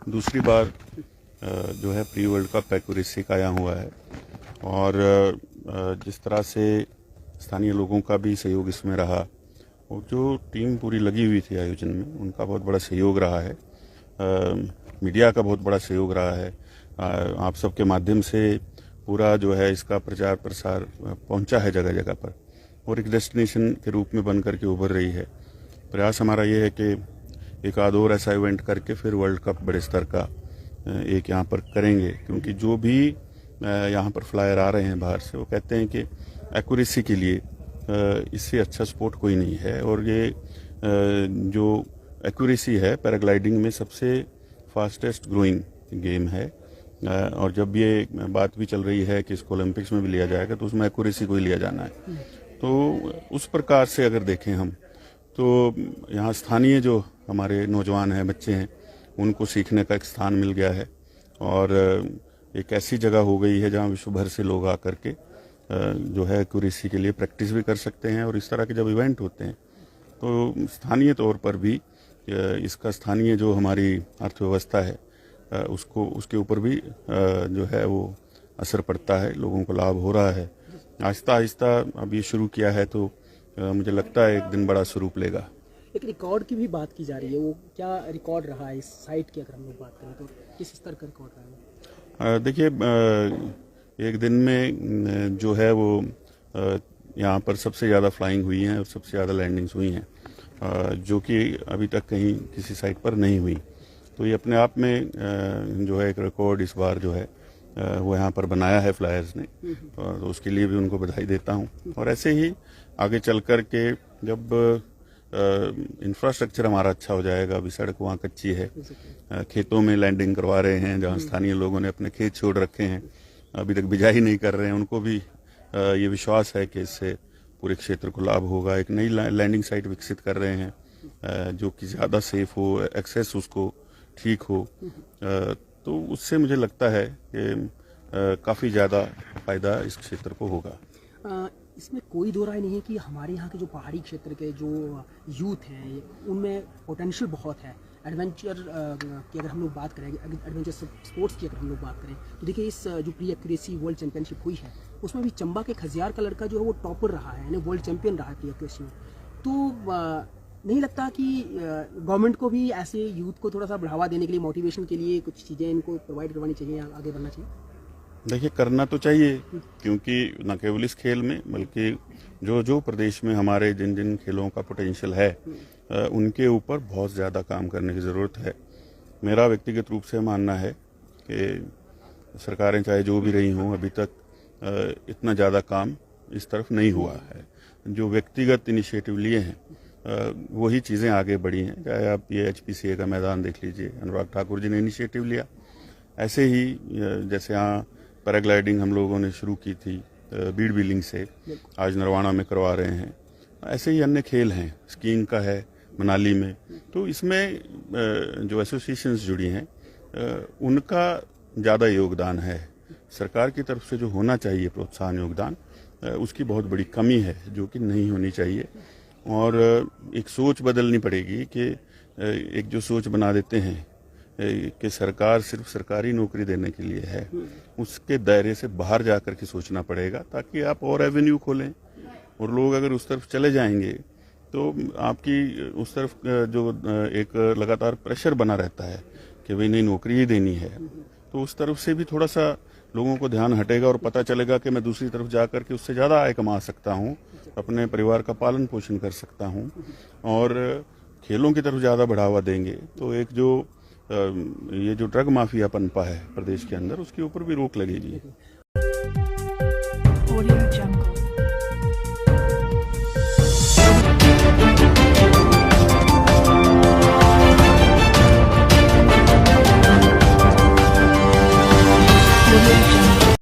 दूसरी बार जो है प्री वर्ल्ड कप एक्यूरेसी का आया हुआ है और जिस तरह से स्थानीय लोगों का भी सहयोग इसमें रहा और जो टीम पूरी लगी हुई थी आयोजन में, उनका बहुत बड़ा सहयोग रहा है। मीडिया का बहुत बड़ा सहयोग रहा है। आप सबके माध्यम से पूरा जो है इसका प्रचार प्रसार पहुंचा है जगह जगह पर और एक डेस्टिनेशन के रूप में बन करके उभर रही है। प्रयास हमारा ये है कि एक आध और ऐसा इवेंट करके फिर वर्ल्ड कप बड़े स्तर का एक यहाँ पर करेंगे, क्योंकि जो भी यहाँ पर फ्लायर आ रहे हैं बाहर से, वो कहते हैं कि एक्यूरेसी के लिए इससे अच्छा स्पोर्ट कोई नहीं है। और ये जो एक्यूरेसी है पैराग्लाइडिंग में सबसे फास्टेस्ट ग्रोइंग गेम है और जब ये बात भी चल रही है कि इसको ओलंपिक्स में भी लिया जाएगा तो उसमें एक्यूरेसी को ही लिया जाना है। तो उस प्रकार से अगर देखें हम तो यहाँ स्थानीय जो हमारे नौजवान हैं, बच्चे हैं, उनको सीखने का एक स्थान मिल गया है और एक ऐसी जगह हो गई है जहाँ विश्व भर से लोग आकर के जो है एक्यूरेसी के लिए प्रैक्टिस भी कर सकते हैं। और इस तरह के जब इवेंट होते हैं तो स्थानीय तौर पर भी इसका स्थानीय जो हमारी अर्थव्यवस्था है उसके ऊपर भी जो है वो असर पड़ता है, लोगों को लाभ हो रहा है। आहिस्ता आहिस्ता अब ये शुरू किया है तो मुझे लगता है एक दिन बड़ा स्वरूप लेगा। एक रिकॉर्ड की भी बात की जा रही है, वो क्या रिकॉर्ड रहा है इस साइट की? अगर हम लोग बात करें तो किस स्तर का रिकॉर्ड रहा है? देखिए, एक दिन में जो है वो यहाँ पर सबसे ज़्यादा फ्लाइंग हुई हैं और सबसे ज़्यादा लैंडिंग्स हुई हैं, जो कि अभी तक कहीं किसी साइट पर नहीं हुई। तो ये अपने आप में जो है एक रिकॉर्ड इस बार जो है वो यहाँ पर बनाया है फ्लायर्स ने, और उसके लिए भी उनको बधाई देता हूँ। और ऐसे ही आगे चल कर के जब इंफ्रास्ट्रक्चर हमारा अच्छा हो जाएगा, अभी सड़क वहाँ कच्ची है, खेतों में लैंडिंग करवा रहे हैं जहाँ स्थानीय लोगों ने अपने खेत छोड़ रखे हैं, अभी तक बिजाई नहीं कर रहे हैं, उनको भी ये विश्वास है कि इससे पूरे क्षेत्र को लाभ होगा। एक नई लैंडिंग साइट विकसित कर रहे हैं जो कि ज़्यादा सेफ हो, एक्सेस उसको ठीक हो, तो उससे मुझे लगता है कि काफ़ी ज़्यादा फायदा इस क्षेत्र को होगा। इसमें कोई दो राय नहीं है कि हमारे यहाँ के जो पहाड़ी क्षेत्र के जो यूथ हैं उनमें पोटेंशियल बहुत है। एडवेंचर की अगर हम लोग बात करें, एडवेंचर स्पोर्ट्स की अगर हम लोग बात करें तो देखिए इस जो प्री एक्यूरेसी वर्ल्ड चैंपियनशिप हुई है उसमें भी चंबा के खजियार का लड़का जो है वो टॉपर रहा है, यानी वर्ल्ड चैंपियन रहा है प्री एक्यूरेसी में। तो नहीं लगता कि गवर्नमेंट को भी ऐसे यूथ को थोड़ा सा बढ़ावा देने के लिए, मोटिवेशन के लिए कुछ चीज़ें इनको प्रोवाइड करवानी चाहिए, आगे बढ़ना चाहिए? देखिए, करना तो चाहिए, क्योंकि न केवल इस खेल में बल्कि जो प्रदेश में हमारे जिन जिन खेलों का पोटेंशियल है उनके ऊपर बहुत ज़्यादा काम करने की ज़रूरत है। मेरा व्यक्तिगत रूप से मानना है कि सरकारें चाहे जो भी रही हों, अभी तक इतना ज़्यादा काम इस तरफ नहीं हुआ है। जो व्यक्तिगत इनिशिएटिव लिए हैं वही चीज़ें आगे बढ़ी हैं। चाहे आप ये HPCA का मैदान देख लीजिए, अनुराग ठाकुर जी ने इनिशिएटिव लिया। ऐसे ही जैसे यहाँ पैराग्लाइडिंग हम लोगों ने शुरू की थी बीड बिलिंग से, आज नरवाना में करवा रहे हैं। ऐसे ही अन्य खेल हैं, स्कीइंग का है मनाली में। तो इसमें जो एसोसिएशंस जुड़ी हैं उनका ज़्यादा योगदान है। सरकार की तरफ से जो होना चाहिए प्रोत्साहन योगदान, उसकी बहुत बड़ी कमी है जो कि नहीं होनी चाहिए। और एक सोच बदलनी पड़ेगी कि एक जो सोच बना देते हैं कि सरकार सिर्फ सरकारी नौकरी देने के लिए है, उसके दायरे से बाहर जाकर के सोचना पड़ेगा, ताकि आप और एवेन्यू खोलें। और लोग अगर उस तरफ चले जाएंगे तो आपकी उस तरफ जो एक लगातार प्रेशर बना रहता है कि भाई नहीं नौकरी ही देनी है, तो उस तरफ से भी थोड़ा सा लोगों को ध्यान हटेगा और पता चलेगा कि मैं दूसरी तरफ जाकर के उससे ज़्यादा आय कमा सकता हूँ, अपने परिवार का पालन पोषण कर सकता हूँ। और खेलों की तरफ ज़्यादा बढ़ावा देंगे तो एक जो ये जो ड्रग माफिया पनपा है प्रदेश के अंदर, उसके ऊपर भी रोक लगेगी।